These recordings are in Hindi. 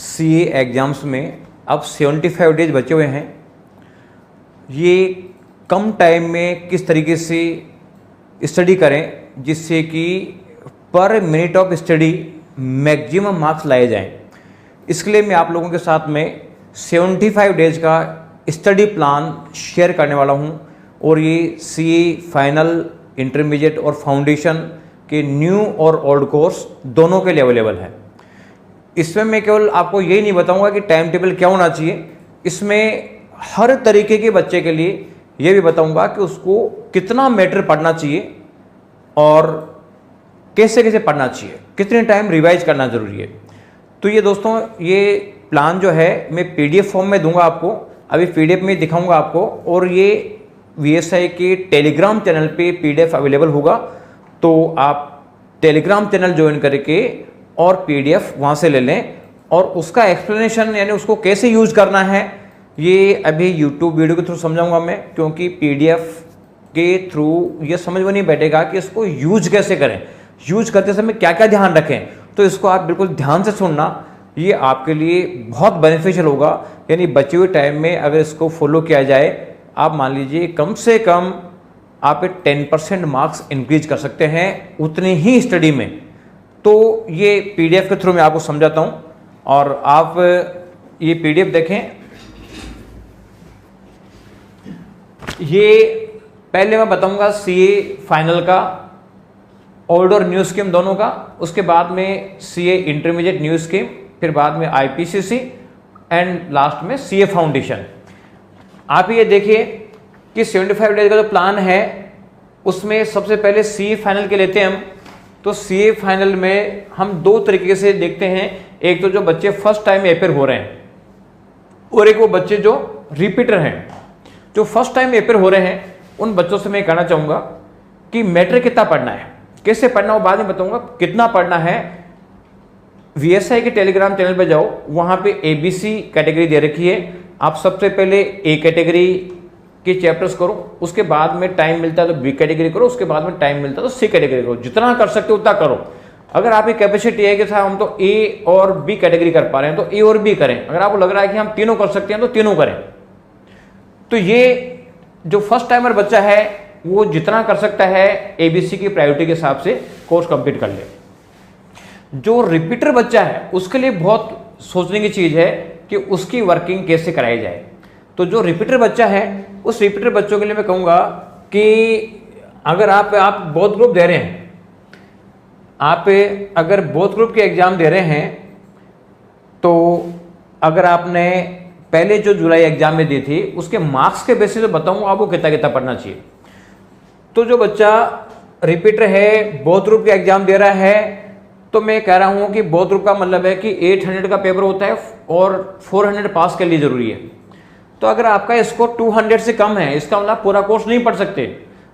सीए एग्ज़ाम्स में अब 75 डेज बचे हुए हैं। ये कम टाइम में किस तरीके से स्टडी करें जिससे कि पर minute of study maximum marks लाए जाएं। इसके लिए मैं आप लोगों के साथ में 75 डेज का स्टडी प्लान शेयर करने वाला हूं और ये सीए फाइनल, इंटरमीडिएट और फाउंडेशन के न्यू और ओल्ड कोर्स दोनों के लिए अवेलेबल है। इसमें मैं केवल आपको यही नहीं बताऊंगा कि टाइम टेबल क्या होना चाहिए, इसमें हर तरीके के बच्चे के लिए ये भी बताऊंगा कि उसको कितना मैटर पढ़ना चाहिए और कैसे कैसे पढ़ना चाहिए, कितने टाइम रिवाइज करना जरूरी है। तो ये दोस्तों, ये प्लान जो है मैं पीडीएफ फॉर्म में दूंगा आपको, अभी पीडीएफ में दिखाऊंगा आपको, और ये वीएसआई के टेलीग्राम चैनल पे पीडीएफ अवेलेबल होगा। तो आप टेलीग्राम चैनल ज्वाइन करके और पीडीएफ वहाँ से ले लें और उसका एक्सप्लेनेशन यानी उसको कैसे यूज करना है ये अभी यूट्यूब वीडियो के थ्रू समझाऊंगा मैं, क्योंकि पीडीएफ के थ्रू ये समझ में नहीं बैठेगा कि इसको यूज कैसे करें, यूज करते समय क्या क्या ध्यान रखें। तो इसको आप बिल्कुल ध्यान से सुनना, ये आपके लिए बहुत बेनिफिशियल होगा। यानी बचे हुए टाइम में अगर इसको फॉलो किया जाए, आप मान लीजिए कम से कम आप 10% मार्क्स इंक्रीज कर सकते हैं उतनी ही स्टडी में। तो ये पीडीएफ के थ्रू मैं आपको समझाता हूं और आप ये पीडीएफ देखें। ये पहले मैं बताऊंगा सीए फाइनल का, ओल्ड और न्यू स्कीम दोनों का, उसके बाद में सीए इंटरमीडिएट न्यू स्कीम, फिर बाद में आईपीसीसी एंड लास्ट में सीए फाउंडेशन। आप ये देखिए कि 75 डेज का जो प्लान है उसमें सबसे पहले सीए फाइनल के लेते हैं हम। तो सीए फाइनल में हम दो तरीके से देखते हैं, एक तो जो बच्चे फर्स्ट टाइम अपेयर हो रहे हैं और एक वो बच्चे जो रिपीटर हैं। जो फर्स्ट टाइम अपेयर हो रहे हैं उन बच्चों से मैं कहना चाहूँगा कि मैटर कितना पढ़ना है, कैसे पढ़ना, वो बाद में बताऊँगा कितना पढ़ना है। वीएसआई के टेलीग्राम चैनल पे जाओ, वहाँ पे एबीसी कैटेगरी दे रखी है। आप सबसे पहले ए कैटेगरी के चैप्टर्स करो, उसके बाद में टाइम मिलता है तो बी कैटेगरी करो, उसके बाद में टाइम मिलता है तो सी कैटेगरी करो। जितना कर सकते हो उतना करो। अगर आपकी कैपेसिटी है कि साहब हम तो ए और बी कैटेगरी कर पा रहे हैं तो ए और बी करें। अगर आपको लग रहा है कि हम तीनों कर सकते हैं तो तीनों करें। तो ये जो फर्स्ट टाइमर बच्चा है वो जितना कर सकता है एबीसी की प्रायोरिटी के हिसाब से कोर्स कंप्लीट कर ले। जो रिपीटर बच्चा है उसके लिए बहुत सोचने की चीज है कि उसकी वर्किंग कैसे कराई जाए। तो जो रिपीटर बच्चा है उस रिपीटर बच्चों के लिए मैं कहूँगा कि अगर आप बोथ ग्रुप दे रहे हैं, आप अगर बोथ ग्रुप के एग्जाम दे रहे हैं तो अगर आपने पहले जो जुलाई एग्जाम में दी थी उसके मार्क्स के बेसिस पे बताऊँ आपको कितना कितना पढ़ना चाहिए। तो जो बच्चा रिपीटर है, बोथ ग्रुप के एग्जाम दे रहा है, तो मैं कह रहा हूँ कि बोथ ग्रुप का मतलब है कि 800 का पेपर होता है और 400 पास के लिए जरूरी है। तो अगर आपका स्कोर 200 से कम है, इसका मतलब पूरा कोर्स नहीं पढ़ सकते।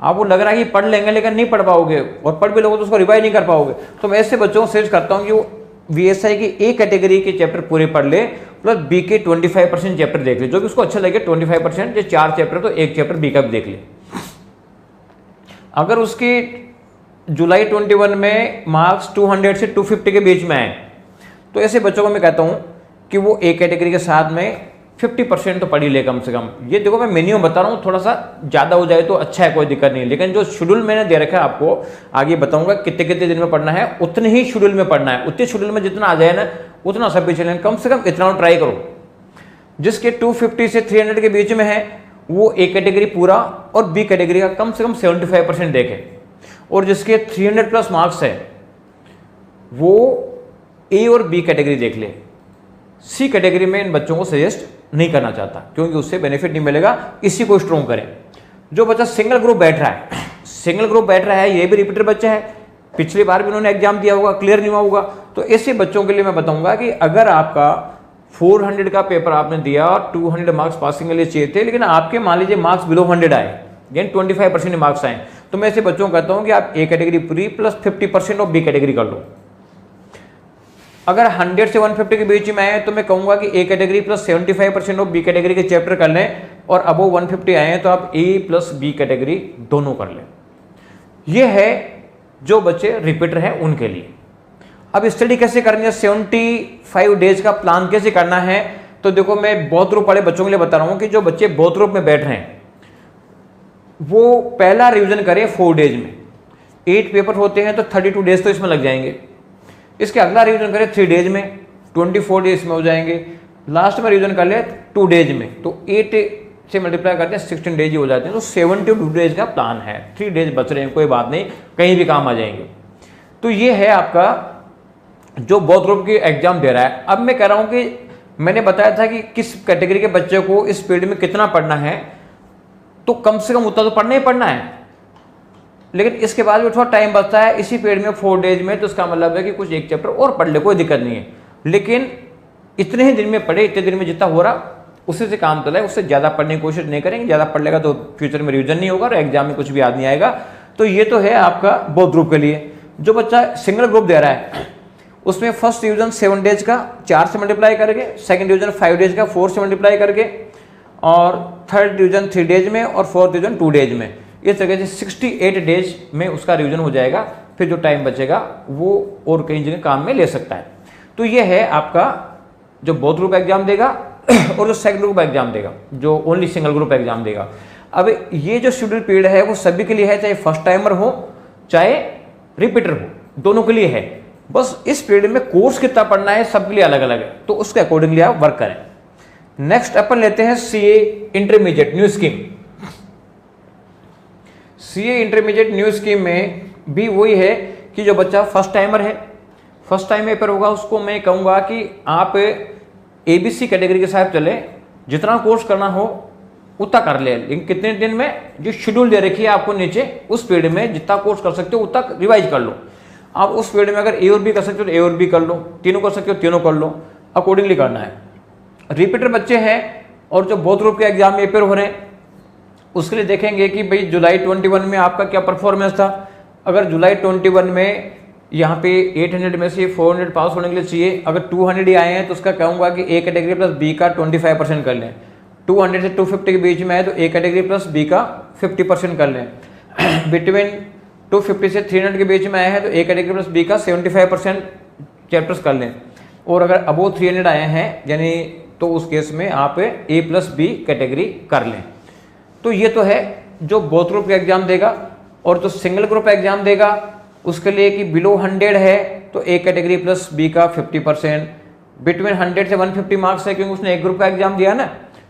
आपको लग रहा है कि पढ़ लेंगे लेकिन नहीं पढ़ पाओगे, और पढ़ भी लोगे तो उसको रिवाइज नहीं कर पाओगे। तो मैं ऐसे बच्चों को सजेस्ट करता हूँ कि वो वीएसआई की ए कैटेगरी के चैप्टर पूरे पढ़ ले, प्लस बी के 25% चैप्टर देख ले, जो भी उसको अच्छा लगे। 25% जो 4 चैप्टर तो एक चैप्टर बी का भी देख ले। अगर उसकी जुलाई 21 में मार्क्स 200 से 250 के बीच में आए तो ऐसे बच्चों को मैं कहता हूं कि वो ए कैटेगरी के साथ में 50% तो पढ़ ही ले कम से कम। ये देखो मैं मिनिमम बता रहा हूँ, थोड़ा सा ज़्यादा हो जाए तो अच्छा है, कोई दिक्कत नहीं है। लेकिन जो शेड्यूल मैंने दे रखा है आपको, आगे बताऊंगा कितने कितने दिन में पढ़ना है, उतने ही शेड्यूल में पढ़ना है। उतने शेड्यूल में जितना आ जाए ना उतना सब भी चलें, कम से कम इतना ट्राई करो। जिसके 250 से 300 के बीच में है वो ए कैटेगरी पूरा और बी कैटेगरी का कम से कम 75% देखे, और जिसके 300 प्लस मार्क्स है वो ए और बी कैटेगरी देख ले। सी कैटेगरी में इन बच्चों को सजेस्ट नहीं करना चाहता क्योंकि उससे बेनिफिट नहीं मिलेगा। इसी को स्ट्रॉन्ग करें। जो बच्चा सिंगल ग्रुप बैठ रहा है, सिंगल ग्रुप बैठ रहा है, ये भी रिपीटर बच्चा है, पिछली बार भी उन्होंने एग्जाम दिया होगा, क्लियर नहीं हुआ होगा, तो ऐसे बच्चों के लिए मैं बताऊंगा कि अगर आपका 400 का पेपर आपने दिया और 200 मार्क्स पासिंग के लिए चाहिए थे, लेकिन आपके मान लीजिए मार्क्स बिलो 100 आए, यानी 25% मार्क्स आए, तो मैं ऐसे बच्चों को कहता हूं कि आप ए कैटेगरी पूरी प्लस 50% ऑफ बी कैटेगरी कर लो। अगर 100 से 150 के बीच में आए तो मैं कहूंगा कि A category plus 75% of B category के चैप्टर कर लें, और अबव 150 आए हैं तो आप ए प्लस बी कैटेगरी दोनों कर लें। यह है जो बच्चे रिपीटर हैं उनके लिए। अब स्टडी कैसे करनी है, 75 डेज का प्लान कैसे करना है, तो देखो मैं बहुत ग्रुप वाले बच्चों के लिए बता रहा हूं कि जो बच्चे बहुत ग्रुप में बैठ रहे हैं वो पहला रिवीजन करें 4 डेज में। 8 पेपर होते हैं तो 32 डेज तो इसमें लग जाएंगे। इसके अगला रिवीजन करें 3 डेज में, 24 डेज में हो जाएंगे। लास्ट में रिवीजन कर ले 2 डेज में, तो 8 से मल्टीप्लाई करते हैं 16 डेज ही हो जाते हैं। तो 72 डेज का प्लान है। 3 डेज बच रहे हैं, कोई बात नहीं, कहीं भी काम आ जाएंगे। तो ये है आपका जो बहुत ग्रुप की एग्जाम दे रहा है। अब मैं कह रहा हूं कि मैंने बताया था कि किस कैटेगरी के बच्चे को इस फील्ड में कितना पढ़ना है, तो कम से कम उतना तो पढ़ना ही पढ़ना है। लेकिन इसके बाद भी थोड़ा टाइम बचता है इसी पीरियड में 4 डेज में, तो इसका मतलब है कि कुछ एक चैप्टर और पढ़ ले, कोई दिक्कत नहीं है। लेकिन इतने ही दिन में पढ़े, इतने दिन में जितना हो रहा उसी से काम चला है, उससे ज़्यादा पढ़ने की कोशिश नहीं करेंगे। ज़्यादा पढ़ लेगा तो फ्यूचर में रिवीजन नहीं होगा और एग्जाम में कुछ भी याद नहीं आएगा। तो ये तो है आपका बोथ ग्रुप के लिए। जो बच्चा सिंगल ग्रुप दे रहा है उसमें फर्स्ट डिवीजन 7 डेज का 4 से मल्टीप्लाई करके, सेकंड डिवीजन 5 डेज का 4 से मल्टीप्लाई करके, और थर्ड डिवीजन 3 डेज में, और फोर्थ डिवीजन 2 डेज में। इस तरह से 68 डेज में उसका रिवीजन हो जाएगा। फिर जो टाइम बचेगा वो और कई जगह काम में ले सकता है। तो ये है आपका जो बोथ ग्रुप एग्जाम देगा और जो सेकंड ग्रुप एग्जाम देगा, जो ओनली सिंगल ग्रुप एग्जाम देगा। अब ये जो शेड्यूल पीरियड है वो सभी के लिए है, चाहे फर्स्ट टाइमर हो चाहे रिपीटर हो, दोनों के लिए है। बस इस पीरियड में कोर्स कितना पढ़ना है सबके लिए अलग अलग है, तो उसके अकॉर्डिंगली आप वर्क करें। नेक्स्ट अपन लेते हैं CA intermediate new scheme. CA intermediate new scheme में भी वही है कि जो बच्चा फर्स्ट टाइमर है, फर्स्ट टाइम पेपर होगा, उसको मैं कहूंगा कि आप एबीसी कैटेगरी के साथ चले, जितना कोर्स करना हो उतना कर ले। लेकिन कितने दिन में, जो शेड्यूल दे रखी है आपको नीचे, उस पीरियड में जितना कोर्स कर सकते हो उतना रिवाइज कर लो। आप उस पीरियड में अगर ए और बी कर सकते हो तो ए और बी कर लो, तीनों कर सकते हो तीनों कर लो, अकॉर्डिंगली करना है। रिपीटर बच्चे हैं और जो बोथ ग्रुप के एग्जाम में पेपर हो रहे हैं उसके लिए देखेंगे कि भाई जुलाई 21 में आपका क्या परफॉर्मेंस था। अगर जुलाई 21 में यहाँ पे 800 में से 400 पास होने के लिए चाहिए, अगर 200 ही आए हैं तो उसका कहूँगा कि ए कैटेगरी प्लस बी का 25% कर लें। 200 से 250 के बीच में है तो ए कैटेगरी प्लस बी का 50% कर लें। बिटवीन 250 से 300 के बीच में आए हैं तो ए कैटेगरी प्लस बी का 75% चैप्टर्स कर लें। और अगर अबो 300 आए हैं यानी, तो उस केस में आप ए प्लस बी कैटेगरी कर लें। तो ये तो है जो बोथ ग्रुप का एग्जाम देगा। और जो सिंगल ग्रुप एग्जाम देगा उसके लिए कि बिलो 100 है तो ए कैटेगरी प्लस बी का 50%, बिटवीन 100 से 150 मार्क्स है क्योंकि उसने एक ग्रुप का एग्जाम दिया ना,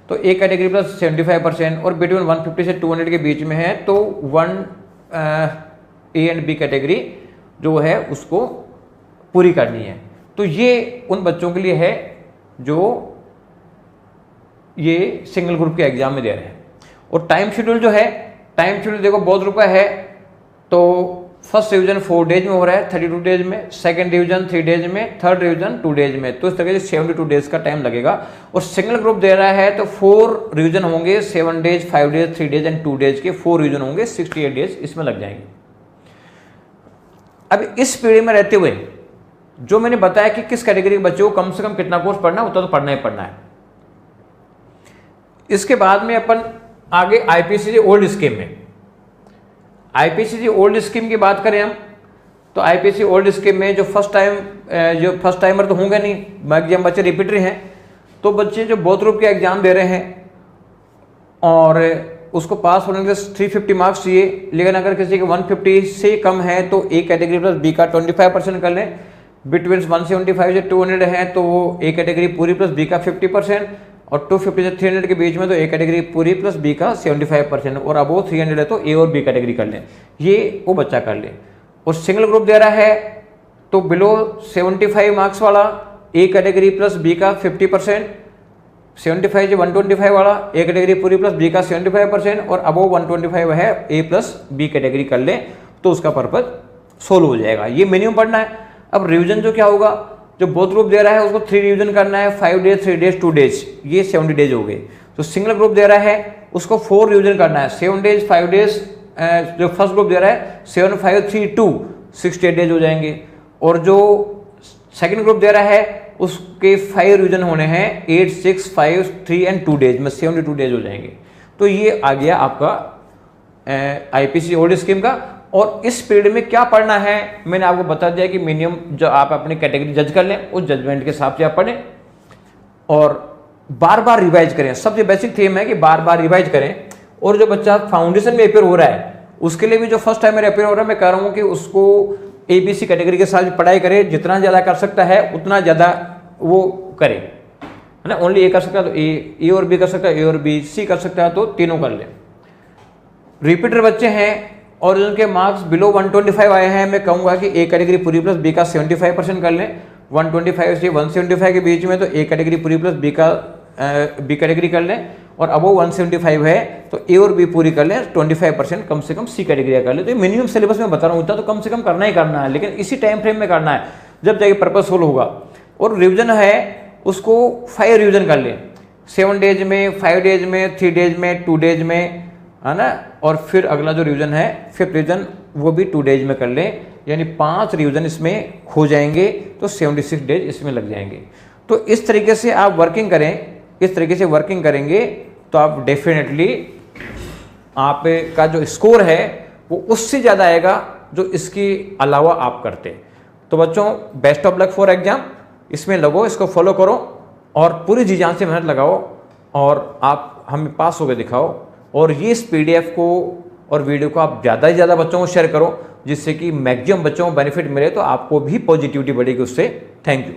तो ए कैटेगरी प्लस 75%, और बिटवीन 150 से 200 के बीच में है तो 1 ए एंड बी कैटेगरी जो है उसको पूरी करनी है। तो ये उन बच्चों के लिए है जो ये सिंगल ग्रुप के एग्जाम में दे रहे हैं। और टाइम शेड्यूल जो है, टाइम शेड्यूल देखो बहुत ग्रुप का है तो फर्स्ट डिवीजन 4 डेज में हो रहा है 32 डेज में, सेकंड डिवीजन 3 डेज में, थर्ड डिवीजन 2 डेज में, तो इस तरह से 72 डेज का टाइम लगेगा। और सिंगल ग्रुप दे रहा है तो 4 रिवीजन होंगे, 7 days, 5 days, 3 days and 2 days के 4 रिवीजन होंगे, 68 डेज इसमें लग जाएंगे। अब इस पीरियड में रहते हुए जो मैंने बताया कि किस कैटेगरी के बच्चों को कम से कम कितना कोर्स पढ़ना है उतना तो पढ़ना ही पढ़ना है। इसके बाद में अपन आगे आईपीसीजी ओल्ड स्कीम में, आईपीसीजी ओल्ड स्कीम की बात करें हम तो आईपीसी ओल्ड स्कीम में जो फर्स्ट टाइमर तो होंगे नहीं, मैक्सिमम बच्चे रिपीटर हैं, तो बच्चे जो बोथ ग्रुप के एग्जाम दे रहे हैं और उसको पास होने के लिए 350 मार्क्स चाहिए, लेकिन अगर किसी के 150 से कम है तो ए कैटेगरी प्लस बी का 25% कर लें। बिटवीन 175 से 200 है तो वो ए कैटेगरी पूरी प्लस बी का 50%, और 250 से 300 के बीच में तो ए कैटेगरी पूरी प्लस बी का 75%, और अबो 300 है तो ए और बी कैटेगरी कर लें, ये वो बच्चा कर ले। और सिंगल ग्रुप दे रहा है तो बिलो 75 मार्क्स वाला ए कैटेगरी प्लस बी का 50%, 75 से 125 वाला ए कैटेगरी पूरी प्लस बी का 75%, और अबो 125 है ए प्लस बी कैटेगरी कर ले, तो उसका पर्पज सोल्व हो जाएगा। ये मिनिमम पढ़ना है। अब रिवीजन जो क्या होगा, जो बोथ ग्रुप दे रहा है उसको 3 रिवीजन करना है, 5 डेज, 3 डेज, 2 डेज, ये 70 डेज हो गए। तो सिंगल ग्रुप दे रहा है उसको 4 रिवीजन करना है, 7 डेज, 5 डेज, जो फर्स्ट ग्रुप दे रहा है 7, 5, 3, 2, 68 डेज हो जाएंगे। और जो सेकंड ग्रुप दे रहा है उसके 5 रिवीजन होने हैं, 8, 6, 5, 3 एंड 2 डेज में 72 डेज हो जाएंगे। तो ये आ गया आपका आईपीसी ओल्ड स्कीम का। और इस पीरियड में क्या पढ़ना है मैंने आपको बता दिया कि मिनिमम जो आप अपनी कैटेगरी जज कर लें, उस जजमेंट के हिसाब से आप पढ़ें और बार बार रिवाइज करें। सबसे बेसिक थीम है कि बार बार रिवाइज करें। और जो बच्चा फाउंडेशन में अपेयर हो रहा है उसके लिए भी जो फर्स्ट टाइम मेरे अपेयर हो रहा है, मैं कह रहा हूँ कि उसको ABC कैटेगरी के साथ पढ़ाई करे, जितना ज़्यादा कर सकता है उतना ज़्यादा वो करे, है ना। ओनली ए कर सकता है तो ए और बी कर सकता है, ए और बी, सी कर सकता है तो तीनों कर ले। रिपीटर बच्चे हैं और जिनके मार्क्स बिलो 125 आए हैं, मैं कहूँगा कि ए कैटेगरी पूरी प्लस बी का 75% कर लें। 125 से 175 के बीच में तो ए कैटेगरी पूरी प्लस बी कैटेगरी कर लें, और अबो 175 है तो ए और बी पूरी कर लें। 25% कम से कम सी कैटेगरी कर लें। तो मिनिमम सिलेबस में बता रहा हूँ, उतना तो कम से कम करना ही करना है, लेकिन इसी टाइम फ्रेम में करना है जब जाके पर्पसफुल होगा। और रिविजन है उसको 5 रिविजन कर लें, 7 डेज में, 5 डेज में, 3 डेज में, 2 डेज में, है ना। और फिर अगला जो रिवीजन है 5th रिवीजन वो भी 2 डेज में कर लें, यानी 5 रिवीजन इसमें हो जाएंगे तो 76 डेज इसमें लग जाएंगे। तो इस तरीके से आप वर्किंग करें, इस तरीके से वर्किंग करेंगे तो आप डेफिनेटली आपका जो स्कोर है वो उससे ज़्यादा आएगा जो इसके अलावा आप करते। तो बच्चों best of luck for exam, इसमें लगो, इसको फॉलो करो और पूरी जी जान से मेहनत लगाओ और आप हमें पास होकर दिखाओ। और ये इस PDF को और वीडियो को आप ज़्यादा से ज़्यादा बच्चों को शेयर करो, जिससे कि मैक्सिमम बच्चों को बेनिफिट मिले, तो आपको भी पॉजिटिविटी बढ़ेगी उससे। Thank you.